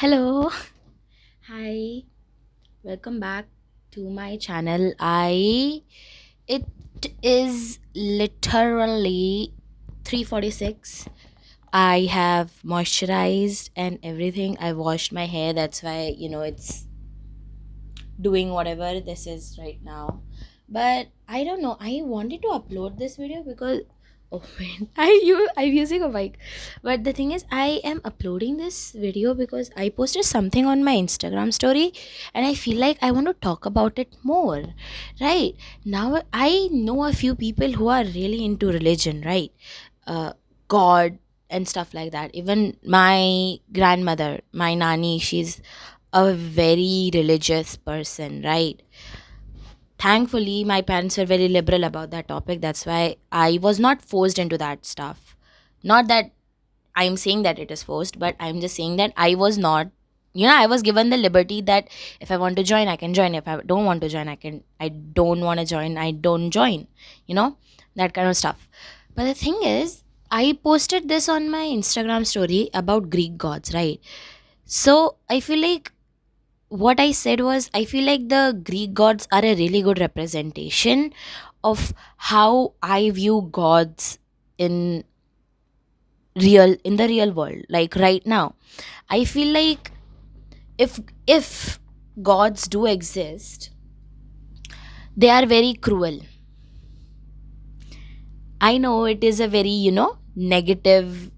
Hello. Hi. Welcome back to my channel. I it is literally 3:46. I have moisturized and everything. I washed my hair. That's why, it's doing whatever this is right now. But I don't know. I wanted to upload this video because oh man, I'm using a mic. But the thing is, I am uploading this video because I posted something on my Instagram story, and I feel like I want to talk about it more. Right now, I know a few people who are really into religion. Right, uh, God and stuff like that. Even my grandmother, my nani, she's a very religious person, right? Thankfully, my parents were very liberal about that topic. That's why I was not forced into that stuff. Not that I'm saying that it is forced, but I'm just saying that I was not, I was given the liberty that if I want to join, I can join. If I don't want to join, I don't want to join, I don't join, you know, that kind of stuff. But the thing is, I posted this on my Instagram story about Greek gods, right? So I feel like what I said was, I feel like the Greek gods are a really good representation of how I view gods in in the real world. Like right now, I feel like if gods do exist, they are very cruel. I know it is a very, negative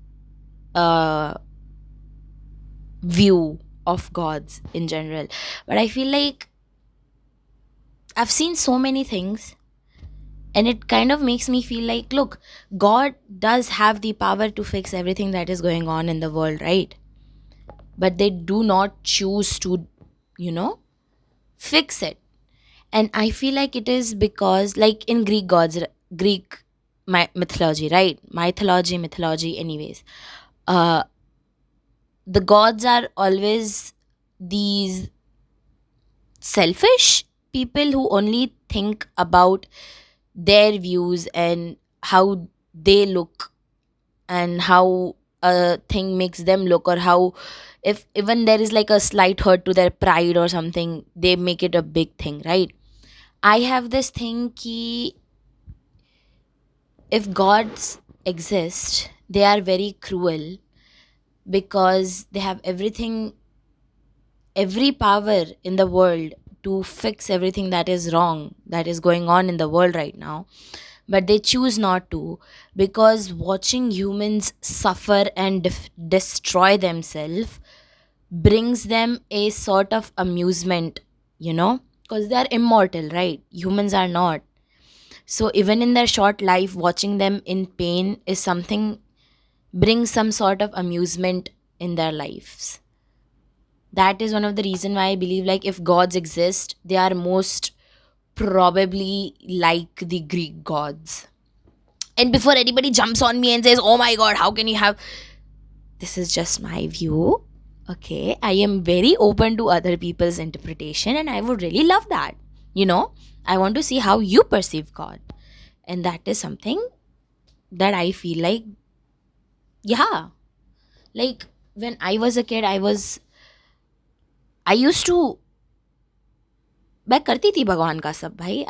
uh view of gods in general, but I feel like I've seen so many things, and it kind of makes me feel like, look, God does have the power to fix everything that is going on in the world, right? But they do not choose to, you know fix it. And I feel like it is because, like, in Greek gods, Greek mythology, right? Mythology, anyways, uh the gods are always these selfish people who only think about their views and how they look, and how a thing makes them look, or how, if even there is like a slight hurt to their pride or something, they make it a big thing, right? I have this thing ki, if gods exist, they are very cruel because they have every power in the world to fix everything that is wrong, that is going on in the world right now. But they choose not to, because watching humans suffer and destroy themselves brings them a sort of amusement, because they are immortal, right? Humans are not. So even in their short life, watching them in pain is something, brings some sort of amusement in their lives. That is one of the reason why I believe, like, if gods exist, they are most probably like the Greek gods. And before anybody jumps on me and says, oh my god, how can you have, this is just my view. Okay, I am very open to other people's interpretation, and I would really love that. you know I want to see how you perceive God, and that is something that I feel like, yeah, like, when I was a kid, I used to, मैं करती थी भगवान का सब भाई,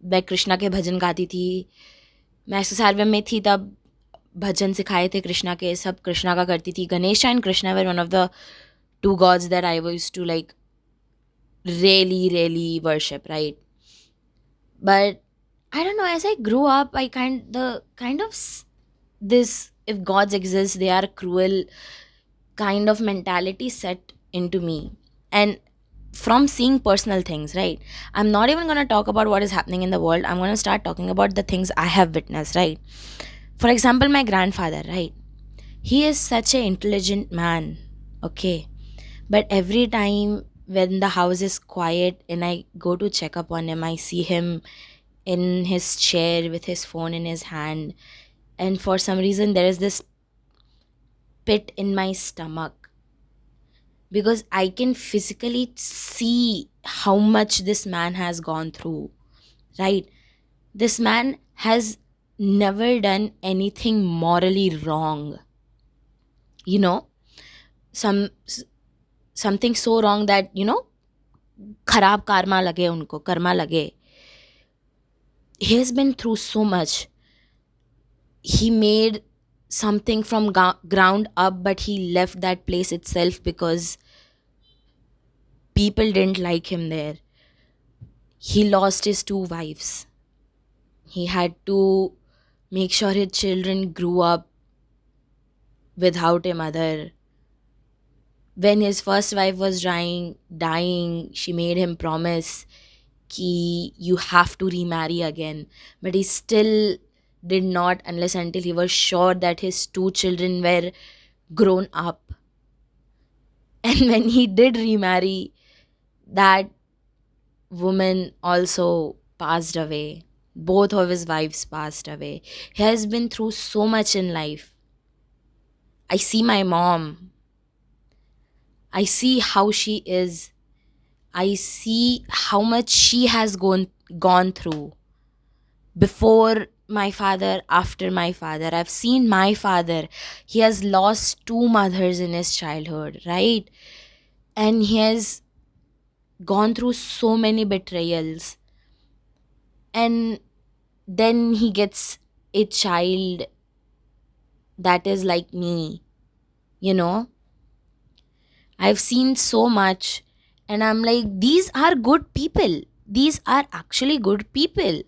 मैं कृष्णा के भजन गाती थी। मैं एसएसआरएम में थी तब, भजन सिखाए थे कृष्णा के, सब कृष्णा का करती थी। Ganesh and Krishna were one of the two gods that I used to, like, really worship, right? But I don't know, as I grew up, I kind of this, if gods exist, they are cruel kind of mentality set into me. And from seeing personal things, right? I'm not even going to talk about what is happening in the world. I'm going to start talking about the things I have witnessed, right? For example, my grandfather, right? He is such an intelligent man, okay? But every time when the house is quiet and I go to check up on him, I see him in his chair with his phone in his hand. And for some reason, there is this pit in my stomach, because I can physically see how much this man has gone through, right? This man has never done anything morally wrong. You know, some something so wrong that, kharab karma lage. He has been through so much. He made something from ground up, but he left that place itself because people didn't like him there. He lost his two wives. He had to make sure his children grew up without a mother. When his first wife was dying, she made him promise ki you have to remarry again. But he still did not, unless until he was sure that his two children were grown up. And when he did remarry, that woman also passed away. Both of his wives passed away. He has been through so much in life. I see my mom. I see how she is. I see how much she has gone through before my father, after my father. I've seen my father. He has lost two mothers in his childhood, right? And he has gone through so many betrayals. And then he gets a child that is like me, you know? I've seen so much, and I'm like, these are good people. These are actually good people.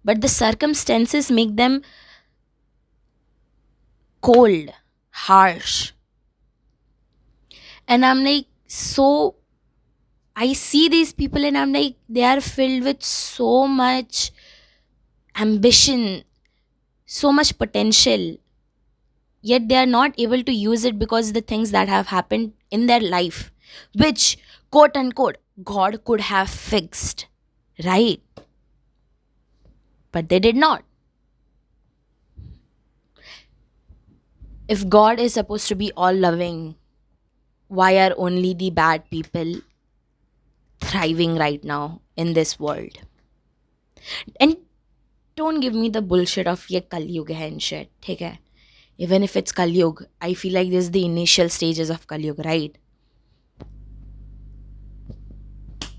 But the circumstances make them cold, harsh. And I'm like, so I see these people and I'm like, they are filled with so much ambition, so much potential, yet they are not able to use it because the things that have happened in their life, which quote unquote God could have fixed, right? But they did not. If God is supposed to be all loving, why are only the bad people thriving right now in this world? And don't give me the bullshit of ye Kalyug hai and shit, okay? Even if it's Kalyug, I feel like this is the initial stages of Kalyug, right?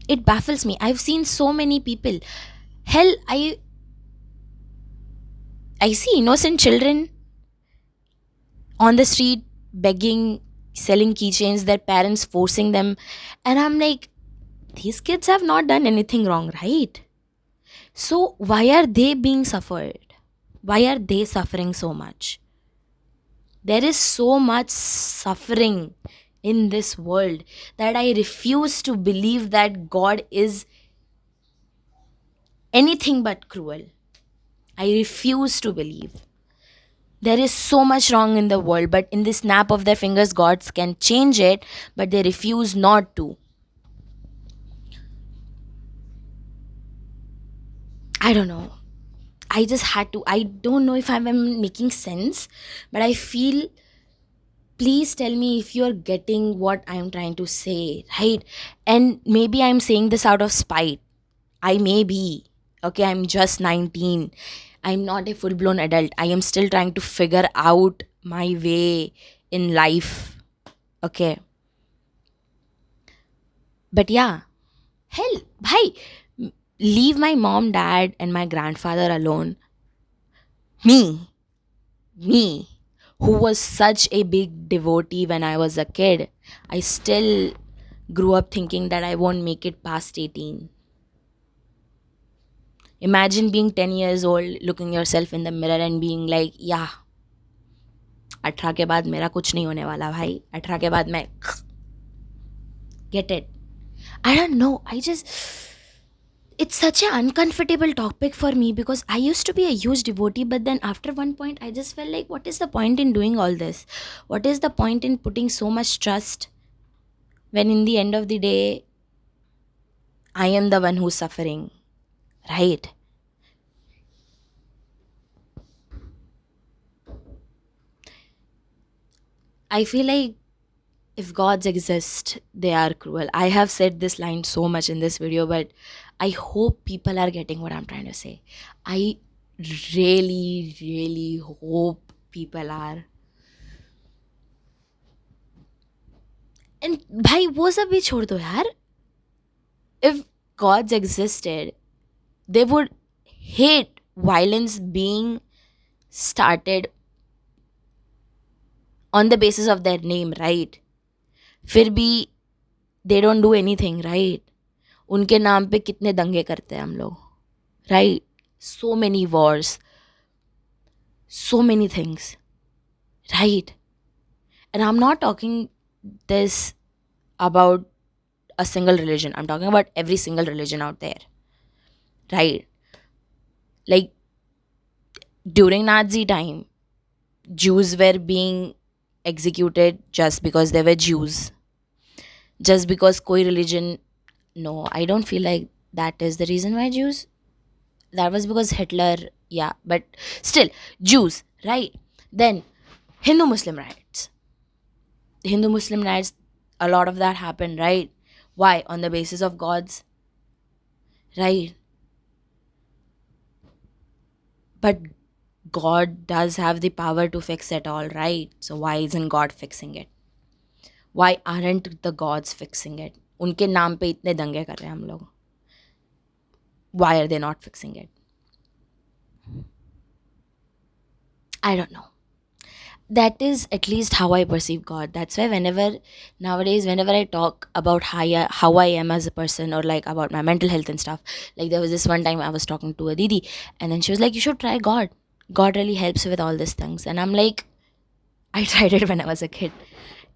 It baffles me. I've seen so many people. Hell, I see innocent children on the street begging, selling keychains, their parents forcing them. And I'm like, these kids have not done anything wrong, right? So why are they being suffered? Why are they suffering so much? There is so much suffering in this world that I refuse to believe that God is anything but cruel. I refuse to believe. There is so much wrong in the world, but in the snap of their fingers, gods can change it, but they refuse not to. I don't know. I just had to. I don't know if I'm making sense, but I feel, please tell me if you're getting what I'm trying to say, right? And maybe I'm saying this out of spite. I may be. Okay, I'm just 19. I'm not a full blown adult. I am still trying to figure out my way in life. Okay. But yeah, hell, bhai, leave my mom, dad, and my grandfather alone. Me, me, who was such a big devotee when I was a kid, I still grew up thinking that I won't make it past 18. Imagine being 10 years old, looking yourself in the mirror and being like, yeah, 18 के बाद मेरा कुछ नहीं होने वाला भाई. 18 के बाद मैं get it. I don't know. It's such an uncomfortable topic for me because I used to be a huge devotee, but then after one point, I just felt like, what is the point in doing all this? What is the point in putting so much trust when in the end of the day, I am the one who's suffering, right? I feel like if gods exist, they are cruel. I have said this line so much in this video, but I hope people are getting what I'm trying to say. I really, really hope people are. And भाई वो सब भी छोड़ दो यार. If gods existed, they would hate violence being started on the basis of their name, right? फिर भी they don't do anything, right? उनके नाम पे कितने दंगे करते हैं हम लोग, right? So many wars, so many things, right? And I'm not talking this about a single religion. I'm talking about every single religion out there, right? Like during Nazi time, Jews were being executed just because they were Jews, just because koi religion. No, I don't feel like that is the reason why Jews. That was because Hitler, yeah, but still, Jews, right? Then Hindu Muslim riots. Hindu Muslim riots, a lot of that happened, right? Why? On the basis of gods, right? But God does have the power to fix it all, right? So why isn't God fixing it? Why aren't the gods fixing it? उनके नाम पे इतने दंगे कर रहे हैं हम लोग. Why are they not fixing it? I don't know. That is at least how I perceive God. That's why whenever I talk about how I am as a person, or like about my mental health and stuff, like there was this one time I was talking to a didi, and then she was like, "You should try God. God really helps with all these things." And I'm like, I tried it when I was a kid.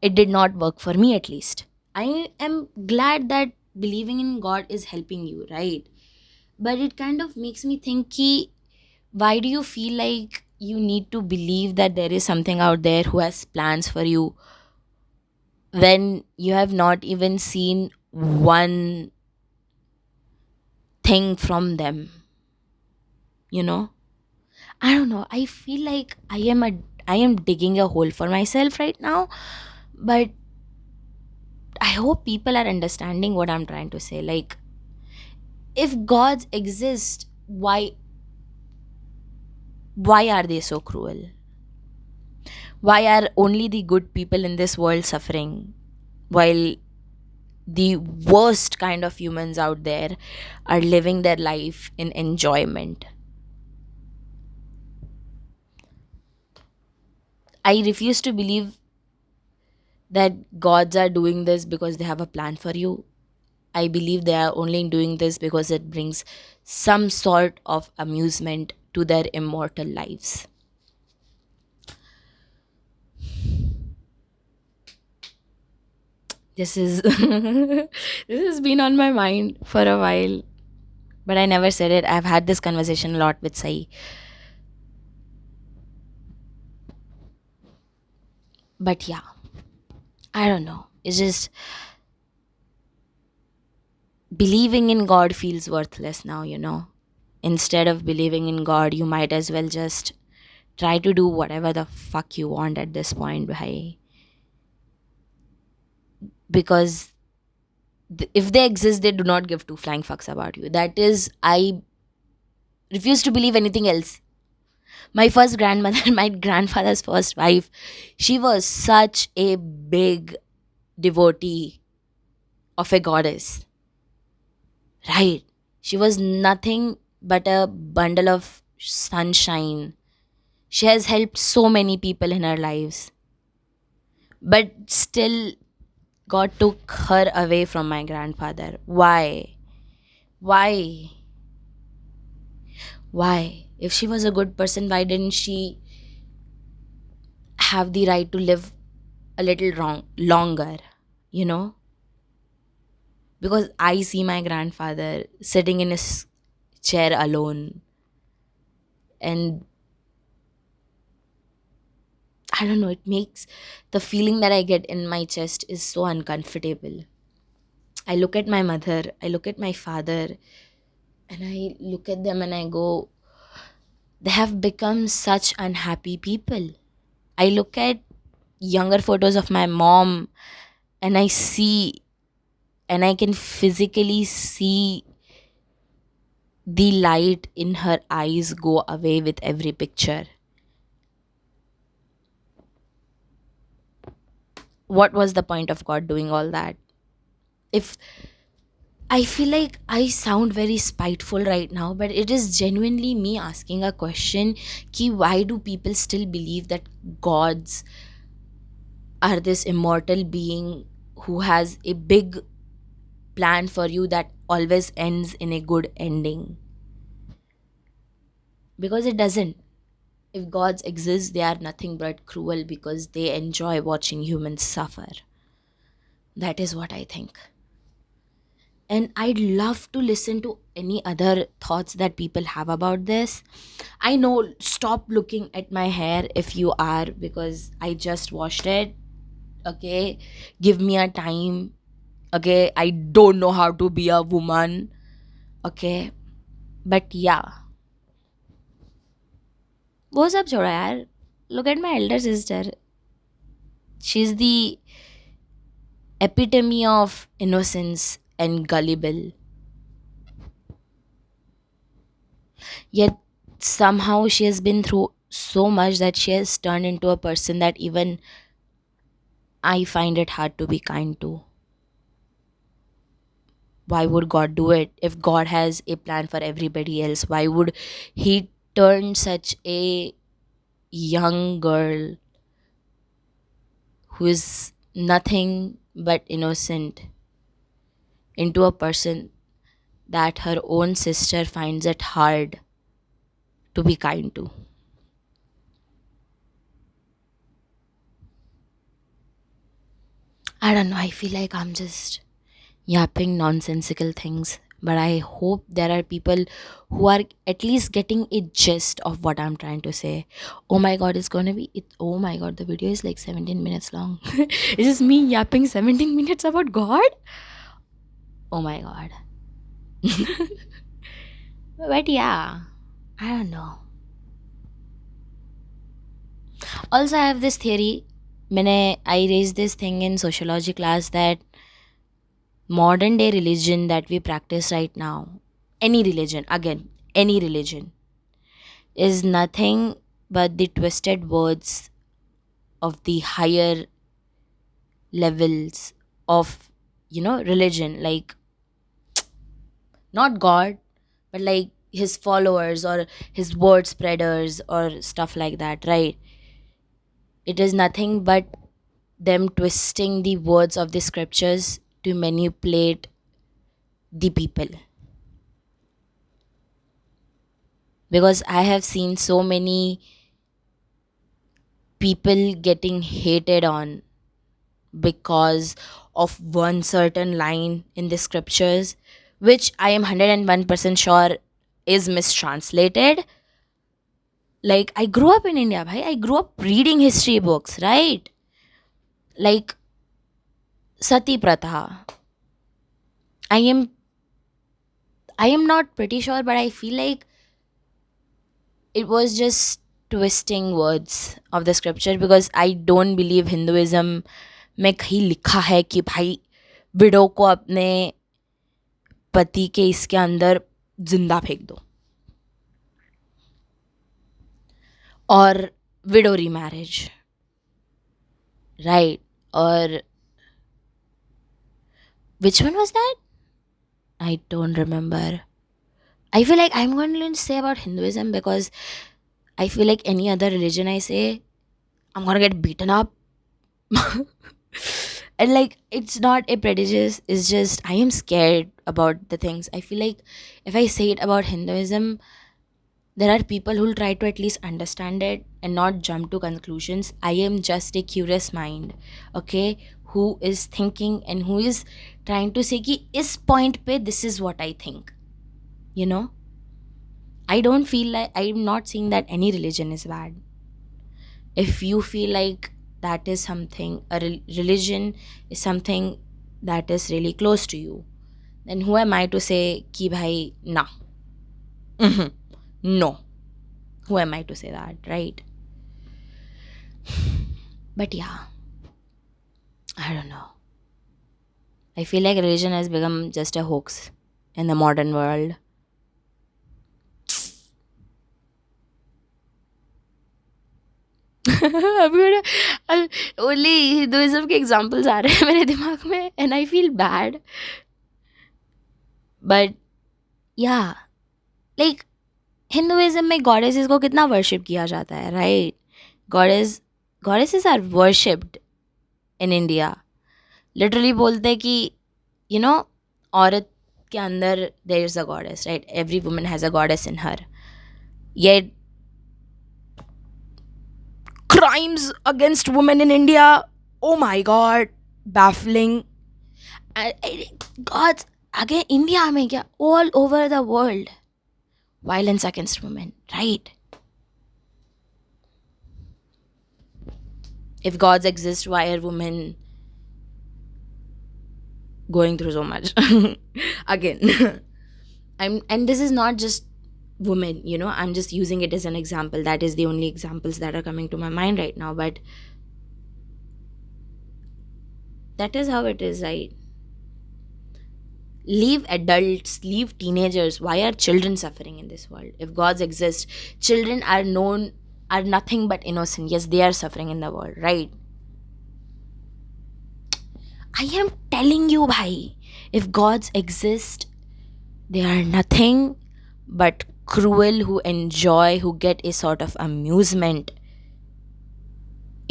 It did not work for me, at least. I am glad that believing in God is helping you, right? But it kind of makes me think ki, why do you feel like you need to believe that there is something out there who has plans for you when you have not even seen one thing from them, you know? I don't know. I feel like I am digging a hole for myself right now, but I hope people are understanding what I'm trying to say. Like, if gods exist, why are they so cruel? Why are only the good people in this world suffering while the worst kind of humans out there are living their life in enjoyment? I refuse to believe that gods are doing this because they have a plan for you. I believe they are only doing this because it brings some sort of amusement to their immortal lives. This is this has been on my mind for a while, but I never said it. I've had this conversation a lot with Sai. But yeah, I don't know. It's just believing in God feels worthless now, you know. Instead of believing in God, you might as well just try to do whatever the fuck you want at this point, bhai. Because if they exist, they do not give two flying fucks about you. That is, I refuse to believe anything else. My first grandmother, my grandfather's first wife, she was such a big devotee of a goddess, right? She was nothing but a bundle of sunshine. She has helped so many people in her lives. But still, God took her away from my grandfather. Why? Why? Why? If she was a good person, why didn't she have the right to live a little longer? You know? Because I see my grandfather sitting in his chair alone, and I don't know, it makes the feeling that I get in my chest is so uncomfortable. I look at my mother, I look at my father, and I look at them and I go, they have become such unhappy people. I look at younger photos of my mom and I see, and I can physically see the light in her eyes go away with every picture. what was the point of God doing all that? If I feel like I sound very spiteful right now, but it is genuinely me asking a question ki why do people still believe that gods are this immortal being who has a big plan for you that always ends in a good ending? Because it doesn't. If gods exist, they are nothing but cruel because they enjoy watching humans suffer. That is what I think. And I'd love to listen to any other thoughts that people have about this. I know, stop looking at my hair if you are, because I just washed it. Okay, give me a time. Okay, I don't know how to be a woman. Okay, but yeah, वो सब छोड़ा यार. Look at my elder sister. She's the epitome of innocence and gullible. Yet somehow she has been through so much that she has turned into a person that even I find it hard to be kind to. Why would God do it? If God has a plan for everybody else, why would He turn such a young girl who is nothing but innocent into a person that her own sister finds it hard to be kind to? I don't know. I feel like I'm just yapping nonsensical things, but I hope there are people who are at least getting a gist of what I'm trying to say. Oh my god, it's gonna be it. Oh my god, the video is like 17 minutes long. Is this me yapping 17 minutes about God? Oh my god. But yeah, I don't know. Also, I have this theory. I raised this thing in sociology class that modern day religion that we practice right now, any religion, again, any religion, is nothing but the twisted words of the higher levels of, religion. Like, not God, but like his followers or his word spreaders or stuff like that, right? It is nothing but them twisting the words of the scriptures to manipulate the people. Because I have seen so many people getting hated on because of one certain line in the scriptures, which I am 101% sure is mistranslated. Like, I grew up in India, bhai. I grew up reading history books, right? Like, Sati Pratha. I am I am not pretty sure, but I feel like it was just twisting words of the scripture, because I don't believe Hinduism में कहीं लिखा है कि भाई window को अपने पति के इसके अंदर जिंदा फेंक दो, और विडो रीमैरिज, राइट? और which one was that? I don't remember. I feel like I'm going to say about Hinduism, because I feel like any other religion I say, I'm gonna get beaten up. And like, it's not a prejudice, it's just I am scared about the things. I feel like if I say it about Hinduism, there are people who'll try to at least understand it and not jump to conclusions. I am just a curious mind, okay, who is thinking and who is trying to say ki is point pe this is what I think, you know. I don't feel like, I'm not saying that any religion is bad. If you feel like that is something, religion is something that is really close to you, then who am I to say ki bhai na? Mhm. No, who am I to say that, right? But yeah, I don't know. I feel like religion has become just a hoax in the modern world. अभी only Hinduism के examples आ रहे हैं मेरे दिमाग में and I feel bad but yeah like Hinduism में goddesses को कितना वर्शिप किया जाता है right goddesses are worshipped in India literally बोलते हैं कि यू नो औरत के अंदर there is a goddess right every woman has a goddess in her yet crimes against women in India. Oh my god, baffling. God, again, India में क्या all over the world, violence against women, right? If gods exist, why are women going through so much? Again, and this is not just women, I'm just using it as an example. That is the only examples that are coming to my mind right now, but that is how it is, right? Leave adults, leave teenagers. Why are children suffering in this world? If gods exist, children are nothing but innocent. Yes, they are suffering in the world, right? I am telling you, bhai, if gods exist, they are nothing but cruel who get a sort of amusement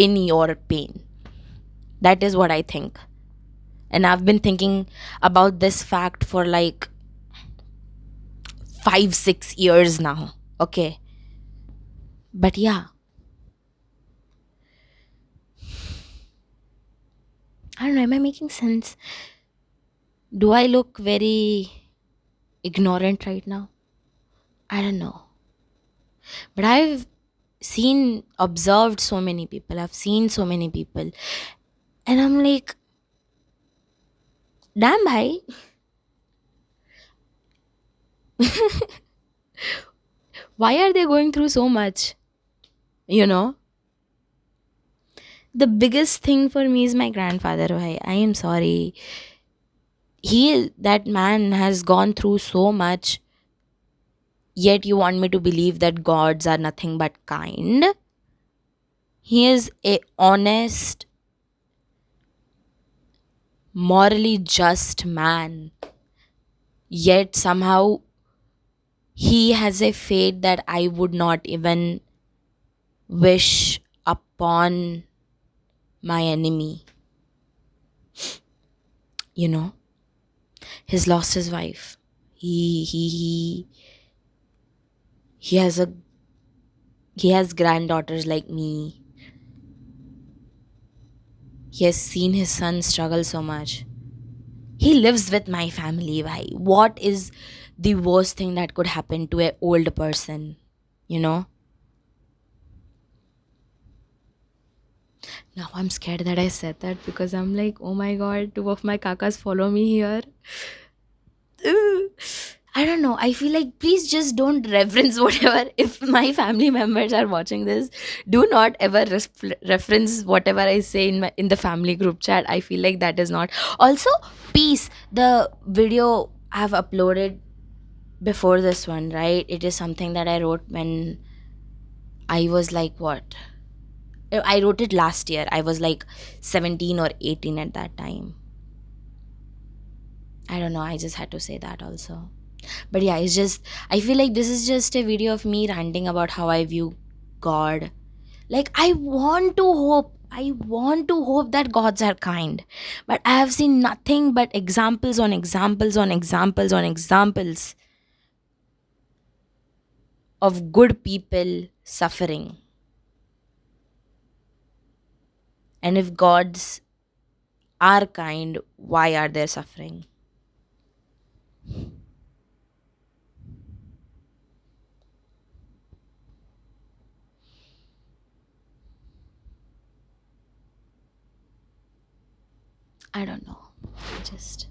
in your pain. That is what I think. And I've been thinking about this fact for like 5-6 years now. Okay. But yeah, I don't know. Am I making sense? Do I look very ignorant right now? I don't know. But I've observed so many people. I've seen so many people. And I'm like, damn, bhai. Why are they going through so much? You know? The biggest thing for me is my grandfather, bhai. I am sorry. That man has gone through so much. Yet you want me to believe that gods are nothing but kind? He is a honest, morally just man. Yet somehow he has a fate that I would not even wish upon my enemy. You know, he's lost his wife. He has granddaughters like me. He has seen his son struggle so much. He lives with my family. Why? What is the worst thing that could happen to an old person? You know? Now I'm scared that I said that because I'm like, oh my god, two of my kakas follow me here. I don't know. I feel like please just don't reference whatever. If my family members are watching this, do not ever reference whatever I say in the family group chat. I feel like that is not. Also, peace. The video I've uploaded before this one, right? It is something that I wrote when I was like what? I wrote it last year. I was like 17 or 18 at that time. I don't know. I just had to say that also. But yeah, I feel like this is just a video of me ranting about how I view God. Like, I want to hope that gods are kind. But I have seen nothing but examples on examples on examples on examples of good people suffering. And if gods are kind, why are they suffering? I don't know. Just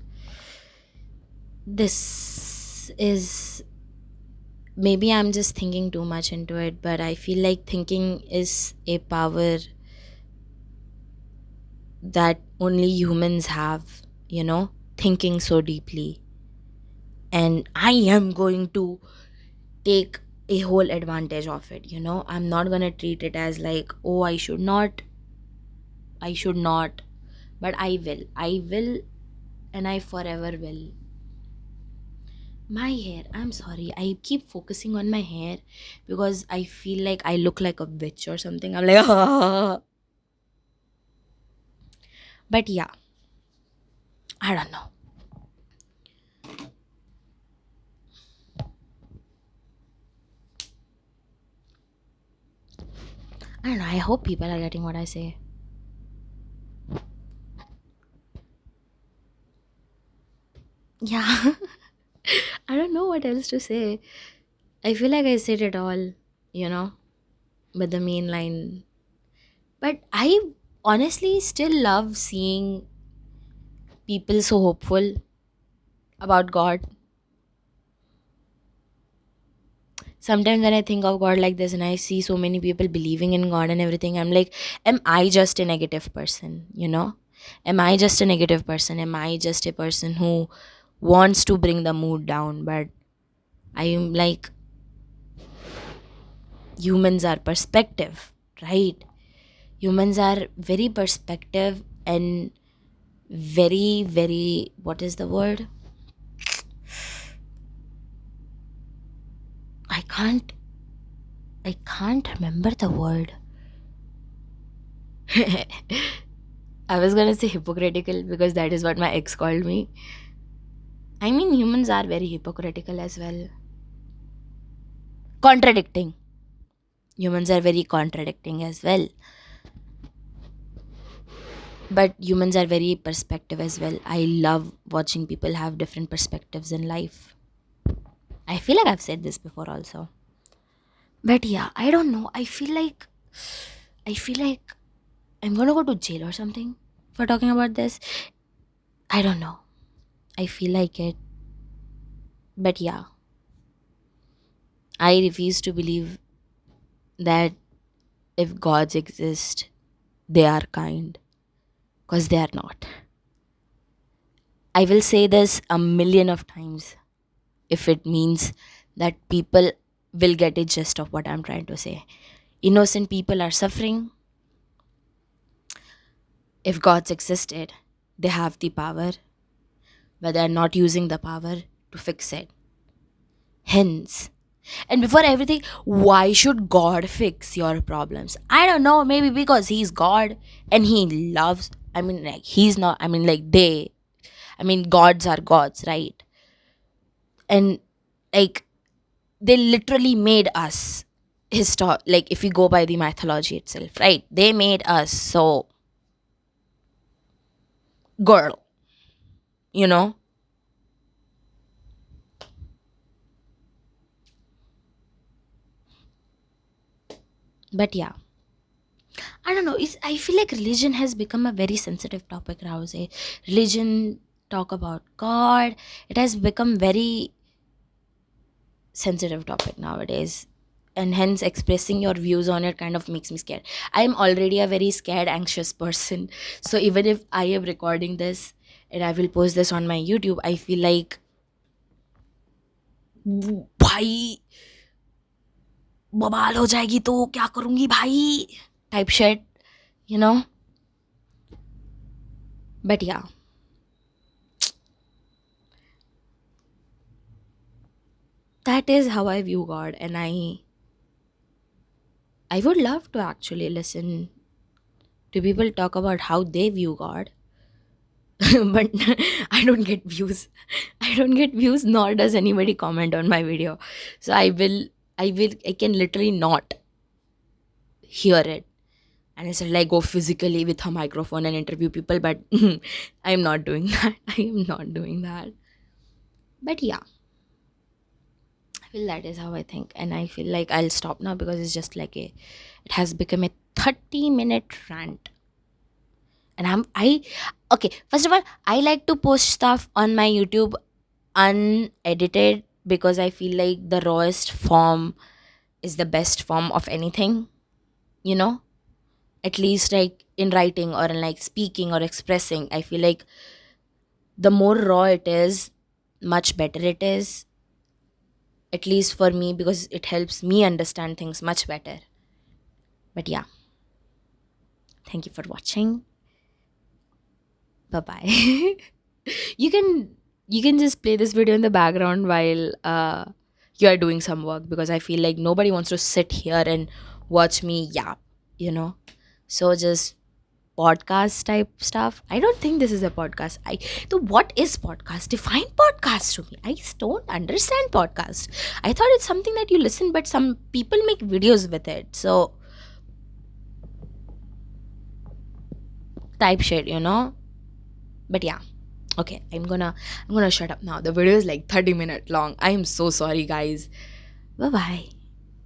this is maybe I'm just thinking too much into it, but I feel like thinking is a power that only humans have, thinking so deeply. And I am going to take a whole advantage of it, you know. I'm not gonna treat it as like, oh, I should not, but I will, and I forever will. My hair, I'm sorry, I keep focusing on my hair because I feel like I look like a witch or something. I'm like, but yeah, I don't know. I don't know. I hope people are getting what I say. Yeah. I don't know what else to say. I feel like I said it all, you know, with the main line. But I honestly still love seeing people so hopeful about God. Sometimes when I think of God like this and I see so many people believing in God and everything, I'm like, am I just a negative person, you know? Am I just a negative person? Am I just a person who wants to bring the mood down? But I am like, humans are perspective, right? Humans are very perspective and very, what is the word? I can't I can't remember the word. I was gonna say hypocritical because that is what my ex called me. I mean, humans are very hypocritical as well. Contradicting. Humans are very contradicting as well. But humans are very perspective as well. I love watching people have different perspectives in life. I feel like I've said this before also. But yeah, I don't know. I feel like I'm gonna go to jail or something for talking about this. I don't know. I feel like it. But yeah, I refuse to believe that if gods exist, they are kind. Because they are not. I will say this a million of times if it means that people will get a gist of what I'm trying to say. Innocent people are suffering. If gods existed, they have the power, but they're not using the power to fix it. Hence, and before everything, why should God fix your problems? I don't know, maybe because He's God and He loves. I mean, like, He's not, I mean, like, gods are gods, right? And, like, they literally made us. Like, if we go by the mythology itself, right? They made us. So, girl, you know? But yeah, I don't know. I feel like religion has become a very sensitive topic, Rahul. Religion, talk about God. It has become very sensitive topic nowadays. And hence expressing your views on it kind of makes me scared. I am already a very scared, anxious person. So even if I am recording this and I will post this on my YouTube, I feel like, भाई बवाल हो जाएगी तो क्या करूंगी भाई, type shit, you know. But yeah, that is how I view God, and I would love to actually listen to people talk about how they view God. But I don't get views. I don't get views, nor does anybody comment on my video. So I can literally not hear it. And it's like go physically with a microphone and interview people, but I'm not doing that. I am not doing that. But yeah, I feel that is how I think. And I feel like I'll stop now because it's just like it has become a 30-minute rant. And okay, first of all, I like to post stuff on my YouTube unedited because I feel like the rawest form is the best form of anything, you know. At least like in writing or in like speaking or expressing, I feel like the more raw it is, much better it is. at least for me, because it helps me understand things much better. But yeah, thank you for watching. Bye bye. you can you can just play this video in the background while you are doing some work, because I feel like nobody wants to sit here and watch me yap, you know. So just podcast type stuff. I don't think this is a podcast. So what is podcast? Define podcast to me. I just don't understand podcast. I thought it's something that you listen, but some people make videos with it. So type shit, you know. But yeah, okay, I'm gonna shut up now. The video is like 30 minutes long. I am so sorry, guys. Bye bye.